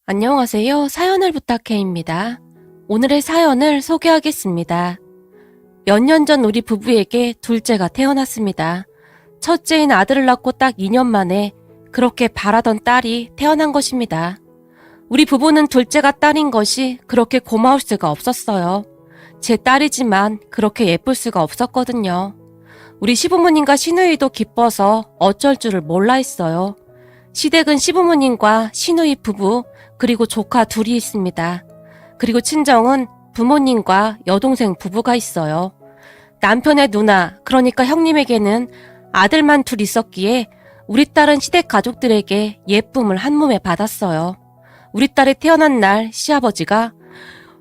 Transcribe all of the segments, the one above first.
안녕하세요. 사연을 부탁해입니다. 오늘의 사연을 소개하겠습니다. 몇 년 전 우리 부부에게 둘째가 태어났습니다. 첫째인 아들을 낳고 딱 2년 만에 그렇게 바라던 딸이 태어난 것입니다. 우리 부부는 둘째가 딸인 것이 그렇게 고마울 수가 없었어요. 제 딸이지만 그렇게 예쁠 수가 없었거든요. 우리 시부모님과 시누이도 기뻐서 어쩔 줄을 몰라 했어요. 시댁은 시부모님과 시누이 부부 그리고 조카 둘이 있습니다. 그리고 친정은 부모님과 여동생 부부가 있어요. 남편의 누나, 그러니까 형님에게는 아들만 둘 있었기에 우리 딸은 시댁 가족들에게 예쁨을 한 몸에 받았어요. 우리 딸이 태어난 날 시아버지가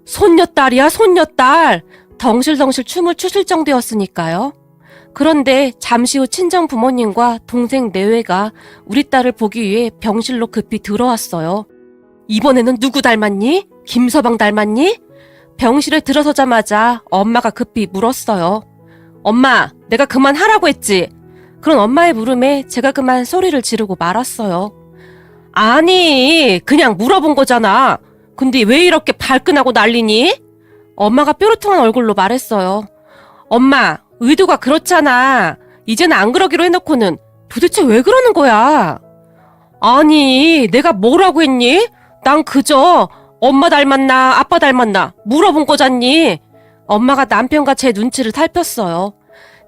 손녀딸이야 손녀딸! 덩실덩실 춤을 추실 정도였으니까요. 그런데 잠시 후 친정 부모님과 동생 내외가 우리 딸을 보기 위해 병실로 급히 들어왔어요. 이번에는 누구 닮았니? 김서방 닮았니? 병실에 들어서자마자 엄마가 급히 물었어요. 엄마, 내가 그만하라고 했지? 그런 엄마의 물음에 제가 그만 소리를 지르고 말았어요. 아니, 그냥 물어본 거잖아. 근데 왜 이렇게 발끈하고 난리니? 엄마가 뾰루통한 얼굴로 말했어요. 엄마, 의도가 그렇잖아. 이제는 안 그러기로 해놓고는 도대체 왜 그러는 거야? 아니, 내가 뭐라고 했니? 난 그저 엄마 닮았나 아빠 닮았나 물어본 거잖니. 엄마가 남편과 제 눈치를 살폈어요.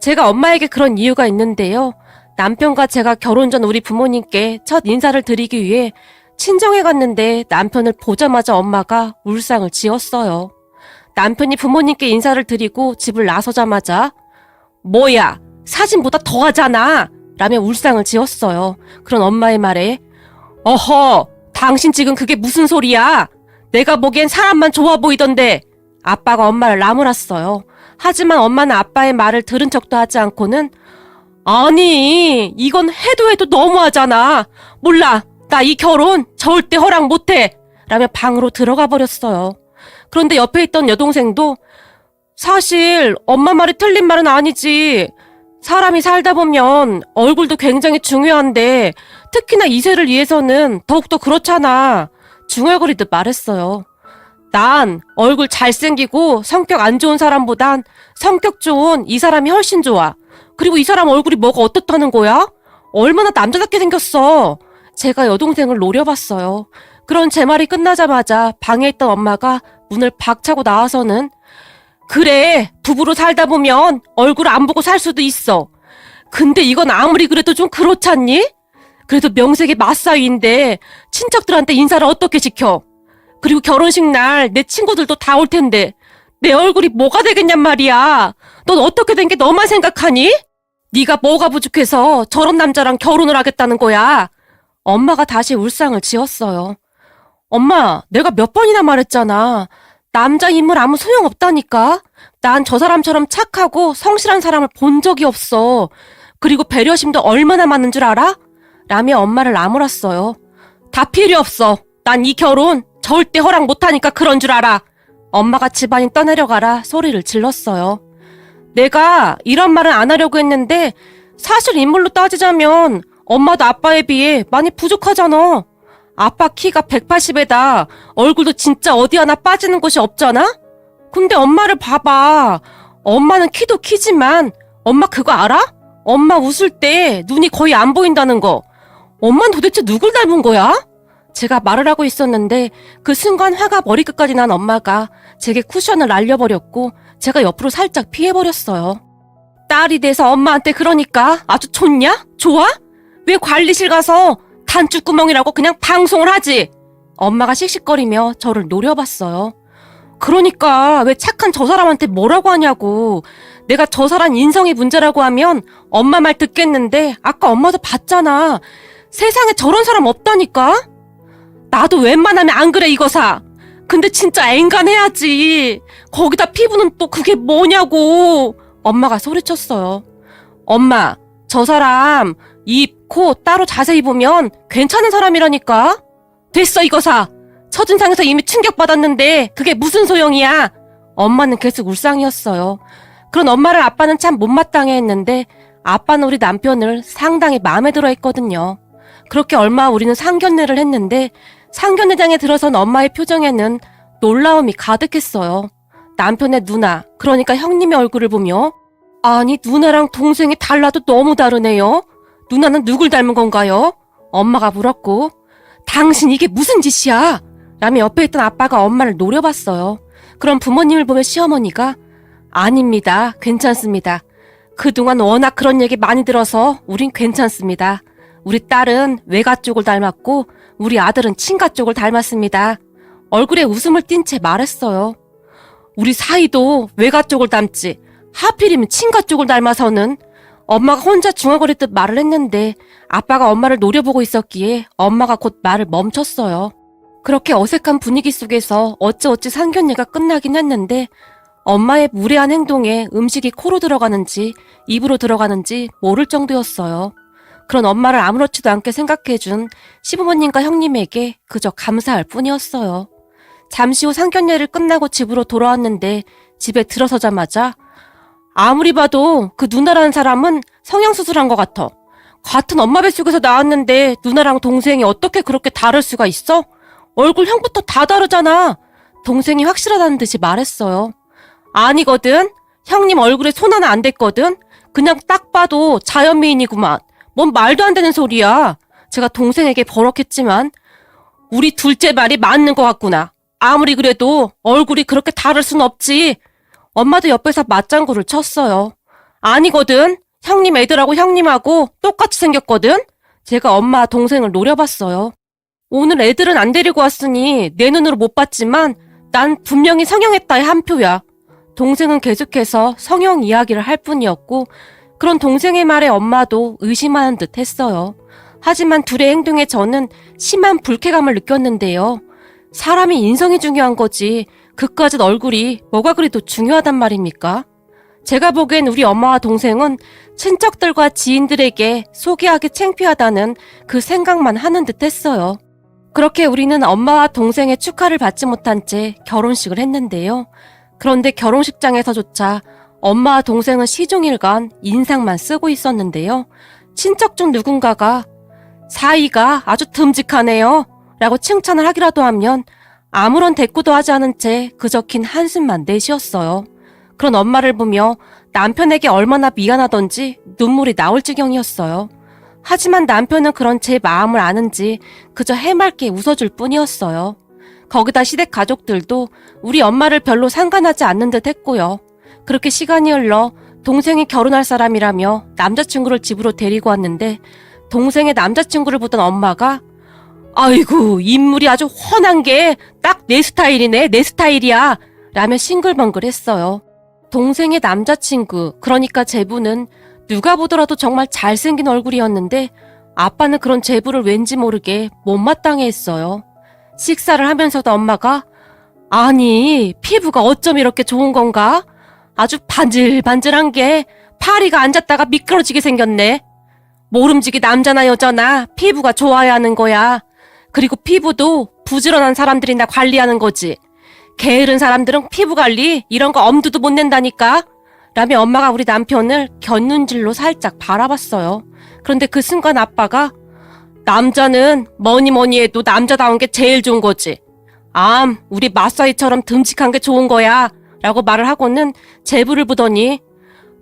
제가 엄마에게 그런 이유가 있는데요. 남편과 제가 결혼 전 우리 부모님께 첫 인사를 드리기 위해 친정에 갔는데 남편을 보자마자 엄마가 울상을 지었어요. 남편이 부모님께 인사를 드리고 집을 나서자마자 뭐야, 사진보다 더하잖아 라며 울상을 지었어요. 그런 엄마의 말에 어허, 당신 지금 그게 무슨 소리야? 내가 보기엔 사람만 좋아 보이던데. 아빠가 엄마를 나무랐어요. 하지만 엄마는 아빠의 말을 들은 척도 하지 않고는 아니, 이건 해도 너무하잖아. 몰라, 나 이 결혼 절대 허락 못해 라며 방으로 들어가 버렸어요. 그런데 옆에 있던 여동생도 사실 엄마 말이 틀린 말은 아니지. 사람이 살다 보면 얼굴도 굉장히 중요한데 특히나 2세를 위해서는 더욱더 그렇잖아. 중얼거리듯 말했어요. 난 얼굴 잘생기고 성격 안 좋은 사람보단 성격 좋은 이 사람이 훨씬 좋아. 그리고 이 사람 얼굴이 뭐가 어떻다는 거야? 얼마나 남자답게 생겼어. 제가 여동생을 노려봤어요. 그런 제 말이 끝나자마자 방에 있던 엄마가 문을 박차고 나와서는 그래, 부부로 살다 보면 얼굴 안 보고 살 수도 있어. 근데 이건 아무리 그래도 좀 그렇잖니? 그래도 명색이 맞사위인데 친척들한테 인사를 어떻게 시켜? 그리고 결혼식 날 내 친구들도 다 올 텐데 내 얼굴이 뭐가 되겠냔 말이야. 넌 어떻게 된 게 너만 생각하니? 네가 뭐가 부족해서 저런 남자랑 결혼을 하겠다는 거야. 엄마가 다시 울상을 지었어요. 엄마, 내가 몇 번이나 말했잖아. 남자 인물 아무 소용없다니까. 난 저 사람처럼 착하고 성실한 사람을 본 적이 없어. 그리고 배려심도 얼마나 많은 줄 알아? 라며 엄마를 나무랐어요. 다 필요 없어. 난 이 결혼 절대 허락 못하니까 그런 줄 알아. 엄마가 집안이 떠내려가라 소리를 질렀어요. 내가 이런 말은 안 하려고 했는데 사실 인물로 따지자면 엄마도 아빠에 비해 많이 부족하잖아. 아빠 키가 180에다 얼굴도 진짜 어디 하나 빠지는 곳이 없잖아? 근데 엄마를 봐봐. 엄마는 키도 키지만 엄마 그거 알아? 엄마 웃을 때 눈이 거의 안 보인다는 거. 엄마는 도대체 누굴 닮은 거야? 제가 말을 하고 있었는데 그 순간 화가 머리끝까지 난 엄마가 제게 쿠션을 날려버렸고 제가 옆으로 살짝 피해버렸어요. 딸이 돼서 엄마한테 그러니까 아주 좋냐? 좋아? 왜 관리실 가서 단추구멍이라고 그냥 방송을 하지? 엄마가 씩씩거리며 저를 노려봤어요. 그러니까 왜 착한 저 사람한테 뭐라고 하냐고. 내가 저 사람 인성이 문제라고 하면 엄마 말 듣겠는데 아까 엄마도 봤잖아. 세상에 저런 사람 없다니까? 나도 웬만하면 안 그래 이거사. 근데 진짜 앵간해야지. 거기다 피부는 또 그게 뭐냐고. 엄마가 소리쳤어요. 엄마, 저 사람 입, 코 따로 자세히 보면 괜찮은 사람이라니까. 됐어 이거사. 첫인상에서 이미 충격받았는데 그게 무슨 소용이야. 엄마는 계속 울상이었어요. 그런 엄마를 아빠는 참 못마땅해 했는데 아빠는 우리 남편을 상당히 마음에 들어 했거든요. 그렇게 얼마 우리는 상견례를 했는데 상견례장에 들어선 엄마의 표정에는 놀라움이 가득했어요. 남편의 누나, 그러니까 형님의 얼굴을 보며 아니 누나랑 동생이 달라도 너무 다르네요. 누나는 누굴 닮은 건가요? 엄마가 물었고 당신 이게 무슨 짓이야? 라며 옆에 있던 아빠가 엄마를 노려봤어요. 그럼 부모님을 보며 시어머니가 아닙니다. 괜찮습니다. 그동안 워낙 그런 얘기 많이 들어서 우린 괜찮습니다. 우리 딸은 외가 쪽을 닮았고 우리 아들은 친가 쪽을 닮았습니다. 얼굴에 웃음을 띤 채 말했어요. 우리 사이도 외가 쪽을 닮지 하필이면 친가 쪽을 닮아서는 엄마가 혼자 중얼거리듯 말을 했는데 아빠가 엄마를 노려보고 있었기에 엄마가 곧 말을 멈췄어요. 그렇게 어색한 분위기 속에서 어찌어찌 상견례가 끝나긴 했는데 엄마의 무례한 행동에 음식이 코로 들어가는지 입으로 들어가는지 모를 정도였어요. 그런 엄마를 아무렇지도 않게 생각해준 시부모님과 형님에게 그저 감사할 뿐이었어요. 잠시 후 상견례를 끝나고 집으로 돌아왔는데 집에 들어서자마자 아무리 봐도 그 누나라는 사람은 성형수술한 것 같아. 같은 엄마 뱃속에서 나왔는데 누나랑 동생이 어떻게 그렇게 다를 수가 있어? 얼굴 형부터 다 다르잖아. 동생이 확실하다는 듯이 말했어요. 아니거든. 형님 얼굴에 손 하나 안 댔거든. 그냥 딱 봐도 자연미인이구만. 뭔 말도 안 되는 소리야. 제가 동생에게 버럭했지만 우리 둘째 말이 맞는 것 같구나. 아무리 그래도 얼굴이 그렇게 다를 순 없지. 엄마도 옆에서 맞장구를 쳤어요. 아니거든. 형님 애들하고 형님하고 똑같이 생겼거든. 제가 엄마 동생을 노려봤어요. 오늘 애들은 안 데리고 왔으니 내 눈으로 못 봤지만 난 분명히 성형했다의 한 표야. 동생은 계속해서 성형 이야기를 할 뿐이었고 그런 동생의 말에 엄마도 의심하는 듯 했어요. 하지만 둘의 행동에 저는 심한 불쾌감을 느꼈는데요. 사람이 인성이 중요한 거지 그까짓 얼굴이 뭐가 그리도 중요하단 말입니까? 제가 보기엔 우리 엄마와 동생은 친척들과 지인들에게 소개하기 창피하다는 그 생각만 하는 듯 했어요. 그렇게 우리는 엄마와 동생의 축하를 받지 못한 채 결혼식을 했는데요. 그런데 결혼식장에서조차 엄마와 동생은 시종일관 인상만 쓰고 있었는데요. 친척 중 누군가가 사이가 아주 듬직하네요 라고 칭찬을 하기라도 하면 아무런 대꾸도 하지 않은 채 그저 긴 한숨만 내쉬었어요. 그런 엄마를 보며 남편에게 얼마나 미안하던지 눈물이 나올 지경이었어요. 하지만 남편은 그런 제 마음을 아는지 그저 해맑게 웃어줄 뿐이었어요. 거기다 시댁 가족들도 우리 엄마를 별로 상관하지 않는 듯 했고요. 그렇게 시간이 흘러 동생이 결혼할 사람이라며 남자친구를 집으로 데리고 왔는데 동생의 남자친구를 보던 엄마가 아이고 인물이 아주 훤한 게 딱 내 스타일이네 내 스타일이야 라며 싱글벙글했어요. 동생의 남자친구 그러니까 제부는 누가 보더라도 정말 잘생긴 얼굴이었는데 아빠는 그런 제부를 왠지 모르게 못마땅해 했어요. 식사를 하면서도 엄마가 아니 피부가 어쩜 이렇게 좋은 건가? 아주 반질반질한 게 파리가 앉았다가 미끄러지게 생겼네. 모름지기 남자나 여자나 피부가 좋아야 하는 거야. 그리고 피부도 부지런한 사람들이나 관리하는 거지. 게으른 사람들은 피부 관리 이런 거 엄두도 못 낸다니까. 라며 엄마가 우리 남편을 곁눈질로 살짝 바라봤어요. 그런데 그 순간 아빠가 남자는 뭐니 해도 남자다운 게 제일 좋은 거지. 우리 마사이처럼 듬직한 게 좋은 거야. 라고 말을 하고는 제부를 보더니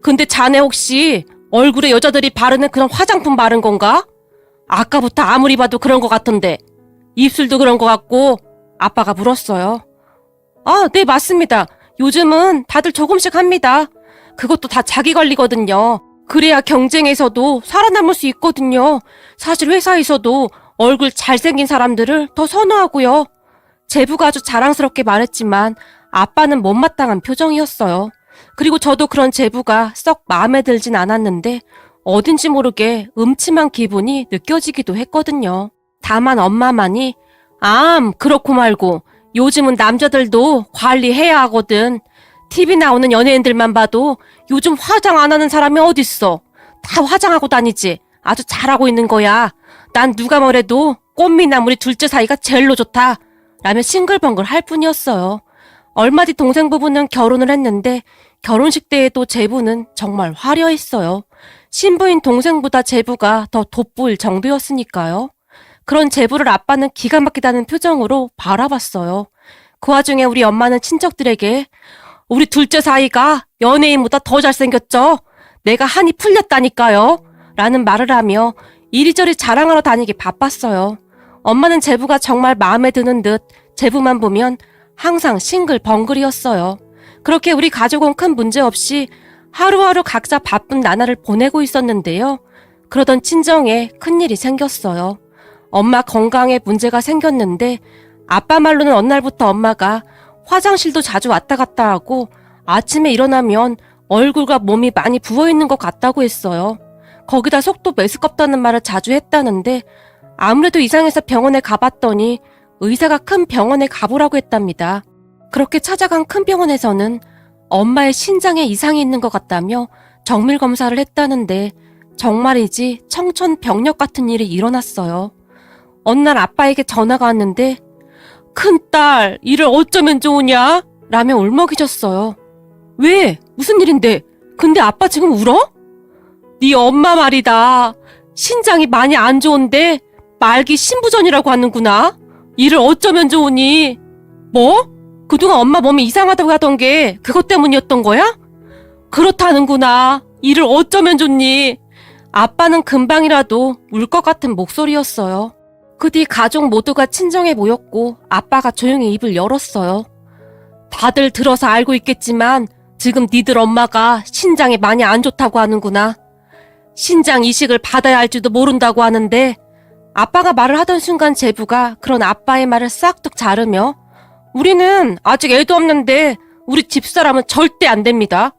근데 자네 혹시 얼굴에 여자들이 바르는 그런 화장품 바른 건가? 아까부터 아무리 봐도 그런 것 같던데. 입술도 그런 것 같고. 아빠가 물었어요. 네 맞습니다. 요즘은 다들 조금씩 합니다. 그것도 다 자기 관리거든요. 그래야 경쟁에서도 살아남을 수 있거든요. 사실 회사에서도 얼굴 잘생긴 사람들을 더 선호하고요. 제부가 아주 자랑스럽게 말했지만 아빠는 못마땅한 표정이었어요. 그리고 저도 그런 제부가 썩 마음에 들진 않았는데 어딘지 모르게 음침한 기분이 느껴지기도 했거든요. 다만 엄마만이 그렇고 말고 요즘은 남자들도 관리해야 하거든. TV 나오는 연예인들만 봐도 요즘 화장 안 하는 사람이 어딨어. 다 화장하고 다니지. 아주 잘하고 있는 거야. 난 누가 뭐래도 꽃미남 우리 둘째 사이가 제일로 좋다. 라며 싱글벙글 할 뿐이었어요. 얼마 뒤 동생 부부는 결혼을 했는데 결혼식 때에도 제부는 정말 화려했어요. 신부인 동생보다 제부가 더 돋보일 정도였으니까요. 그런 제부를 아빠는 기가 막히다는 표정으로 바라봤어요. 그 와중에 우리 엄마는 친척들에게 우리 둘째 사이가 연예인보다 더 잘생겼죠? 내가 한이 풀렸다니까요. 라는 말을 하며 이리저리 자랑하러 다니기 바빴어요. 엄마는 제부가 정말 마음에 드는 듯 제부만 보면 항상 싱글벙글이었어요. 그렇게 우리 가족은 큰 문제 없이 하루하루 각자 바쁜 나날을 보내고 있었는데요. 그러던 친정에 큰일이 생겼어요. 엄마 건강에 문제가 생겼는데 아빠 말로는 어느 날부터 엄마가 화장실도 자주 왔다 갔다 하고 아침에 일어나면 얼굴과 몸이 많이 부어있는 것 같다고 했어요. 거기다 속도 메스껍다는 말을 자주 했다는데 아무래도 이상해서 병원에 가봤더니 의사가 큰 병원에 가보라고 했답니다. 그렇게 찾아간 큰 병원에서는 엄마의 신장에 이상이 있는 것 같다며 정밀 검사를 했다는데 정말이지 청천벽력 같은 일이 일어났어요. 어느 날 아빠에게 전화가 왔는데 큰딸, 일을 어쩌면 좋으냐? 라며 울먹이셨어요. 왜? 무슨 일인데? 근데 아빠 지금 울어? 네 엄마 말이다. 신장이 많이 안 좋은데 말기 신부전이라고 하는구나. 일을 어쩌면 좋으니? 뭐? 그동안 엄마 몸이 이상하다고 하던 게 그것 때문이었던 거야? 그렇다는구나. 일을 어쩌면 좋니? 아빠는 금방이라도 울 것 같은 목소리였어요. 그 뒤 가족 모두가 친정에 모였고 아빠가 조용히 입을 열었어요. 다들 들어서 알고 있겠지만 지금 니들 엄마가 신장이 많이 안 좋다고 하는구나. 신장 이식을 받아야 할지도 모른다고 하는데 아빠가 말을 하던 순간 제부가 그런 아빠의 말을 싹둑 자르며 우리는 아직 애도 없는데 우리 집사람은 절대 안 됩니다.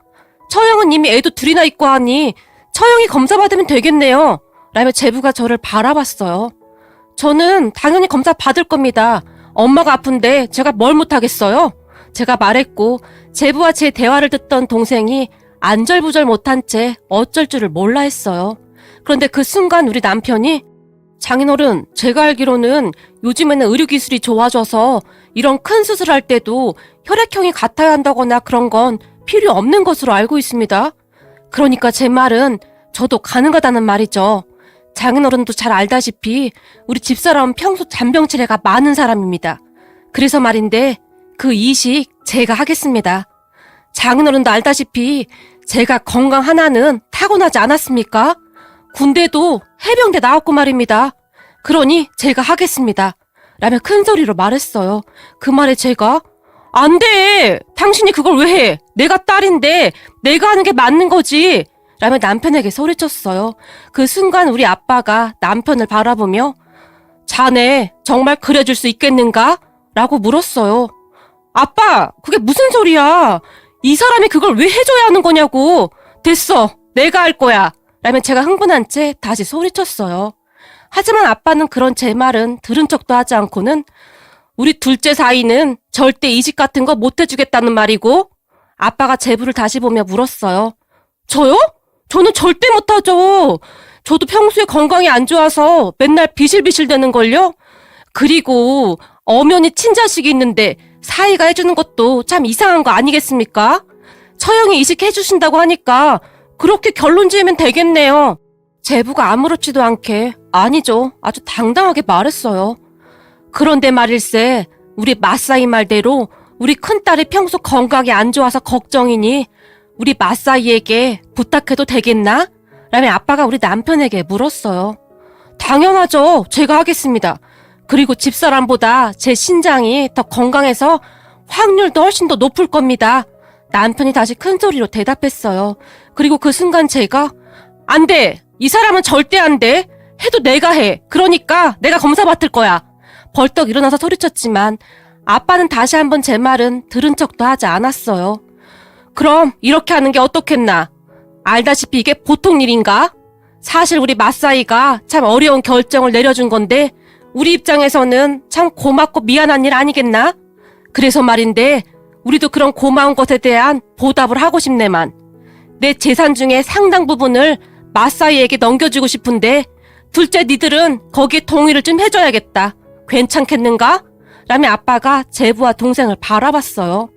처형은 이미 애도 둘이나 있고 하니 처형이 검사 받으면 되겠네요. 라며 제부가 저를 바라봤어요. 저는 당연히 검사 받을 겁니다. 엄마가 아픈데 제가 뭘 못하겠어요? 제가 말했고 제부와 제 대화를 듣던 동생이 안절부절 못한 채 어쩔 줄을 몰라 했어요. 그런데 그 순간 우리 남편이 장인어른, 제가 알기로는 요즘에는 의료기술이 좋아져서 이런 큰 수술할 때도 혈액형이 같아야 한다거나 그런 건 필요 없는 것으로 알고 있습니다. 그러니까 제 말은 저도 가능하다는 말이죠. 장인어른도 잘 알다시피 우리 집사람은 평소 잔병치레가 많은 사람입니다. 그래서 말인데 그 이식 제가 하겠습니다. 장인어른도 알다시피 제가 건강 하나는 타고나지 않았습니까? 군대도 해병대 나왔고 말입니다. 그러니 제가 하겠습니다. 라며 큰 소리로 말했어요. 그 말에 제가 안 돼! 당신이 그걸 왜 해? 내가 딸인데 내가 하는 게 맞는 거지! 라며 남편에게 소리쳤어요. 그 순간 우리 아빠가 남편을 바라보며 자네 정말 그래줄 수 있겠는가? 라고 물었어요. 아빠, 그게 무슨 소리야? 이 사람이 그걸 왜 해줘야 하는 거냐고. 됐어, 내가 할 거야. 라며 제가 흥분한 채 다시 소리쳤어요. 하지만 아빠는 그런 제 말은 들은 척도 하지 않고는 우리 둘째 사이는 절대 이식 같은 거 못 해주겠다는 말이고 아빠가 제부를 다시 보며 물었어요. 저요? 저는 절대 못하죠. 저도 평소에 건강이 안 좋아서 맨날 비실비실 되는걸요? 그리고 엄연히 친자식이 있는데 사이가 해주는 것도 참 이상한 거 아니겠습니까? 처형이 이식해주신다고 하니까 그렇게 결론 지으면 되겠네요. 제부가 아무렇지도 않게 아니죠. 아주 당당하게 말했어요. 그런데 말일세 우리 마사이 말대로 우리 큰딸이 평소 건강이 안 좋아서 걱정이니 우리 마사이에게 부탁해도 되겠나? 라며 아빠가 우리 남편에게 물었어요. 당연하죠. 제가 하겠습니다. 그리고 집사람보다 제 신장이 더 건강해서 확률도 훨씬 더 높을 겁니다. 남편이 다시 큰 소리로 대답했어요. 그리고 그 순간 제가 안 돼. 이 사람은 절대 안 돼. 해도 내가 해. 그러니까 내가 검사 받을 거야. 벌떡 일어나서 소리쳤지만 아빠는 다시 한번 제 말은 들은 척도 하지 않았어요. 그럼 이렇게 하는 게 어떻겠나? 알다시피 이게 보통 일인가? 사실 우리 마사이가 참 어려운 결정을 내려준 건데 우리 입장에서는 참 고맙고 미안한 일 아니겠나? 그래서 말인데 우리도 그런 고마운 것에 대한 보답을 하고 싶네만. 내 재산 중에 상당 부분을 마사이에게 넘겨주고 싶은데 둘째 니들은 거기에 동의를 좀 해줘야겠다. 괜찮겠는가? 라며 아빠가 제부와 동생을 바라봤어요.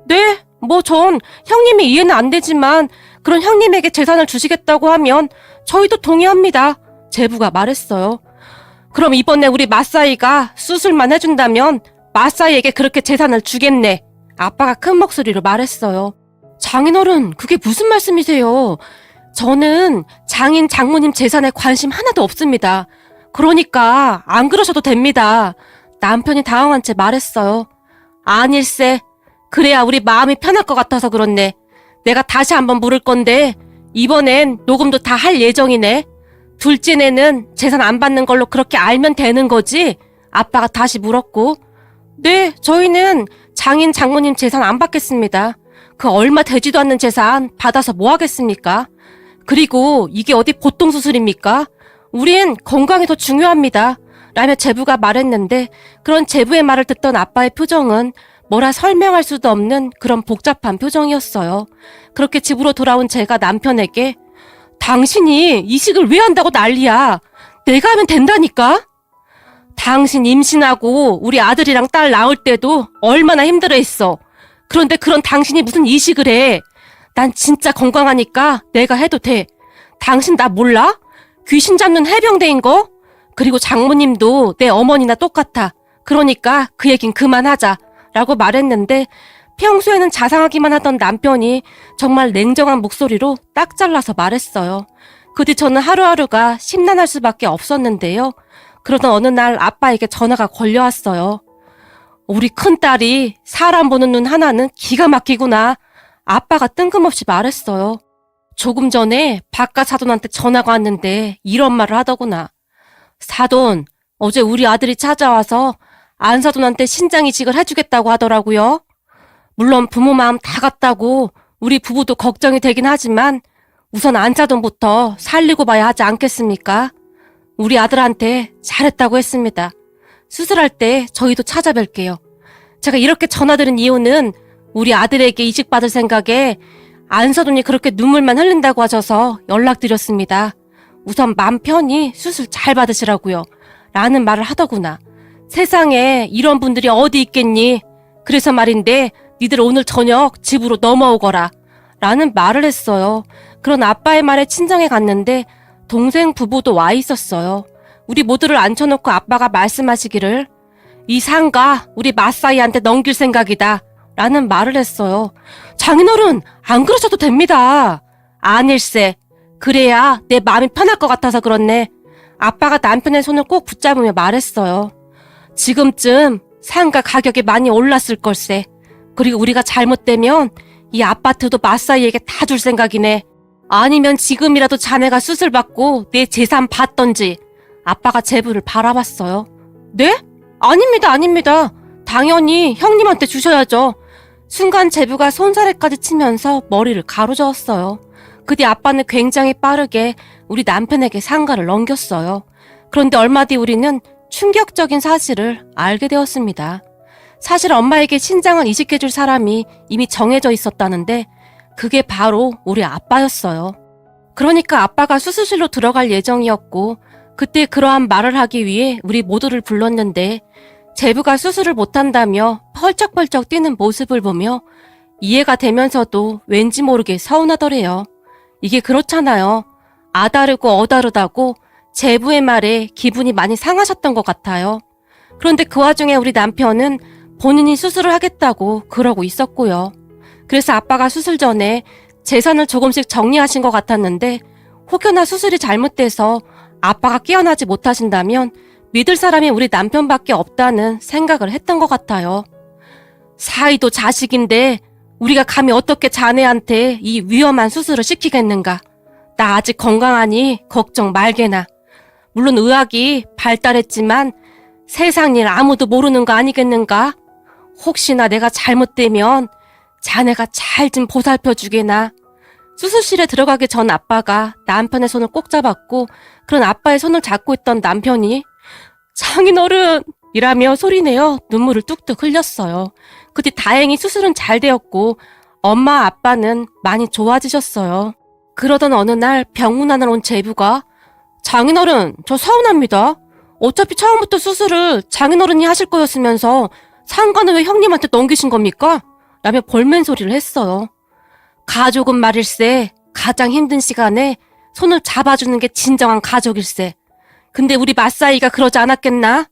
네, 뭐 전 형님이 이해는 안 되지만 그런 형님에게 재산을 주시겠다고 하면 저희도 동의합니다. 제부가 말했어요. 그럼 이번에 우리 마사이가 수술만 해준다면 마사이에게 그렇게 재산을 주겠네. 아빠가 큰 목소리로 말했어요. 장인어른, 그게 무슨 말씀이세요? 저는 장인 장모님 재산에 관심 하나도 없습니다. 그러니까 안 그러셔도 됩니다. 남편이 당황한 채 말했어요. 아닐세. 그래야 우리 마음이 편할 것 같아서 그렇네. 내가 다시 한번 물을 건데 이번엔 녹음도 다 할 예정이네. 둘째네는 재산 안 받는 걸로 그렇게 알면 되는 거지? 아빠가 다시 물었고. 네, 저희는 장인 장모님 재산 안 받겠습니다. 그 얼마 되지도 않는 재산 받아서 뭐 하겠습니까? 그리고 이게 어디 보통 수술입니까? 우린 건강이 더 중요합니다. 라며 제부가 말했는데 그런 제부의 말을 듣던 아빠의 표정은 뭐라 설명할 수도 없는 그런 복잡한 표정이었어요. 그렇게 집으로 돌아온 제가 남편에게 당신이 이식을 왜 한다고 난리야. 내가 하면 된다니까. 당신 임신하고 우리 아들이랑 딸 낳을 때도 얼마나 힘들어했어. 그런데 그런 당신이 무슨 이식을 해. 난 진짜 건강하니까 내가 해도 돼. 당신 나 몰라? 귀신 잡는 해병대인 거? 그리고 장모님도 내 어머니나 똑같아. 그러니까 그 얘긴 그만하자. 라고 말했는데 평소에는 자상하기만 하던 남편이 정말 냉정한 목소리로 딱 잘라서 말했어요. 그 뒤 저는 하루하루가 심란할 수밖에 없었는데요. 그러던 어느 날 아빠에게 전화가 걸려왔어요. 우리 큰딸이 사람 보는 눈 하나는 기가 막히구나. 아빠가 뜬금없이 말했어요. 조금 전에 바깥 사돈한테 전화가 왔는데 이런 말을 하더구나. 사돈, 어제 우리 아들이 찾아와서 안사돈한테 신장이식을 해주겠다고 하더라고요. 물론 부모 마음 다 같다고 우리 부부도 걱정이 되긴 하지만 우선 안사돈부터 살리고 봐야 하지 않겠습니까? 우리 아들한테 잘했다고 했습니다. 수술할 때 저희도 찾아뵐게요. 제가 이렇게 전화드린 이유는 우리 아들에게 이식받을 생각에 안사돈이 그렇게 눈물만 흘린다고 하셔서 연락드렸습니다. 우선 맘 편히 수술 잘 받으시라고요. 라는 말을 하더구나. 세상에 이런 분들이 어디 있겠니? 그래서 말인데 니들 오늘 저녁 집으로 넘어오거라. 라는 말을 했어요. 그런 아빠의 말에 친정에 갔는데 동생 부부도 와 있었어요. 우리 모두를 앉혀놓고 아빠가 말씀하시기를 이 상가 우리 마사이한테 넘길 생각이다. 라는 말을 했어요. 장인어른, 안 그러셔도 됩니다. 아닐세. 그래야 내 마음이 편할 것 같아서 그렇네. 아빠가 남편의 손을 꼭 붙잡으며 말했어요. 지금쯤 상가 가격이 많이 올랐을 걸세. 그리고 우리가 잘못되면 이 아파트도 마사이에게 다 줄 생각이네. 아니면 지금이라도 자네가 수술 받고 내 재산 받던지. 아빠가 제부를 바라봤어요. 네? 아닙니다, 아닙니다. 당연히 형님한테 주셔야죠. 순간 제부가 손사래까지 치면서 머리를 가로저었어요. 그 뒤 아빠는 굉장히 빠르게 우리 남편에게 상가를 넘겼어요. 그런데 얼마 뒤 우리는 충격적인 사실을 알게 되었습니다. 사실 엄마에게 신장을 이식해줄 사람이 이미 정해져 있었다는데 그게 바로 우리 아빠였어요. 그러니까 아빠가 수술실로 들어갈 예정이었고 그때 그러한 말을 하기 위해 우리 모두를 불렀는데 제부가 수술을 못한다며 펄쩍펄쩍 뛰는 모습을 보며 이해가 되면서도 왠지 모르게 서운하더래요. 이게 그렇잖아요. 아다르고 어다르다고 제부의 말에 기분이 많이 상하셨던 것 같아요. 그런데 그 와중에 우리 남편은 본인이 수술을 하겠다고 그러고 있었고요. 그래서 아빠가 수술 전에 재산을 조금씩 정리하신 것 같았는데 혹여나 수술이 잘못돼서 아빠가 깨어나지 못하신다면 믿을 사람이 우리 남편밖에 없다는 생각을 했던 것 같아요. 사이도 자식인데 우리가 감히 어떻게 자네한테 이 위험한 수술을 시키겠는가. 나 아직 건강하니 걱정 말게나. 물론 의학이 발달했지만 세상 일 아무도 모르는 거 아니겠는가? 혹시나 내가 잘못되면 자네가 잘 좀 보살펴 주게나. 수술실에 들어가기 전 아빠가 남편의 손을 꼭 잡았고 그런 아빠의 손을 잡고 있던 남편이 장인어른! 이라며 소리내어 눈물을 뚝뚝 흘렸어요. 그 뒤 다행히 수술은 잘 되었고 엄마 아빠는 많이 좋아지셨어요. 그러던 어느 날 병문안을 온 제부가 장인어른, 저 서운합니다. 어차피 처음부터 수술을 장인어른이 하실 거였으면서 상관을 왜 형님한테 넘기신 겁니까? 라며 볼멘 소리를 했어요. 가족은 말일세 가장 힘든 시간에 손을 잡아주는 게 진정한 가족일세. 근데 우리 맞사이가 그러지 않았겠나?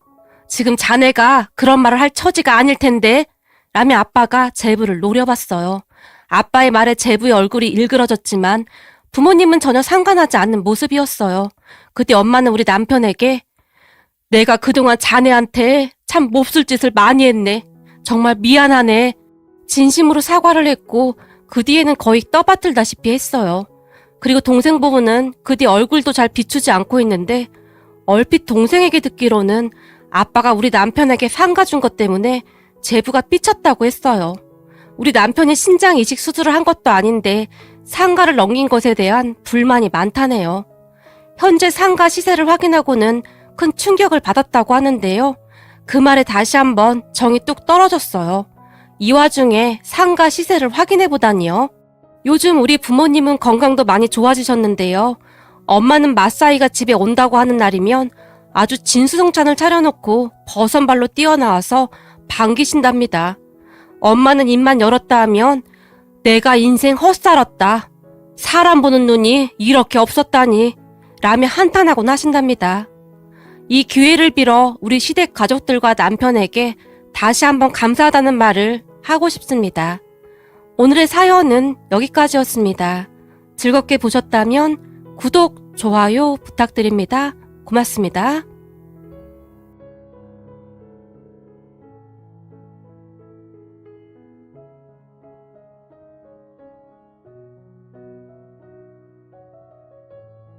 지금 자네가 그런 말을 할 처지가 아닐 텐데 라며 아빠가 제부를 노려봤어요. 아빠의 말에 제부의 얼굴이 일그러졌지만 부모님은 전혀 상관하지 않는 모습이었어요. 그때 엄마는 우리 남편에게 내가 그동안 자네한테 참 몹쓸 짓을 많이 했네. 정말 미안하네. 진심으로 사과를 했고 그 뒤에는 거의 떠받들다시피 했어요. 그리고 동생 부부는 그 뒤 얼굴도 잘 비추지 않고 있는데 얼핏 동생에게 듣기로는 아빠가 우리 남편에게 상가 준 것 때문에 제부가 삐쳤다고 했어요. 우리 남편이 신장 이식 수술을 한 것도 아닌데 상가를 넘긴 것에 대한 불만이 많다네요. 현재 상가 시세를 확인하고는 큰 충격을 받았다고 하는데요. 그 말에 다시 한번 정이 뚝 떨어졌어요. 이 와중에 상가 시세를 확인해보다니요. 요즘 우리 부모님은 건강도 많이 좋아지셨는데요. 엄마는 맞사이가 집에 온다고 하는 날이면 아주 진수성찬을 차려놓고 버선발로 뛰어나와서 반기신답니다. 엄마는 입만 열었다 하면 내가 인생 헛살았다. 사람 보는 눈이 이렇게 없었다니 라며 한탄하곤 하신답니다. 이 기회를 빌어 우리 시댁 가족들과 남편에게 다시 한번 감사하다는 말을 하고 싶습니다. 오늘의 사연은 여기까지였습니다. 즐겁게 보셨다면 구독, 좋아요 부탁드립니다. 고맙습니다.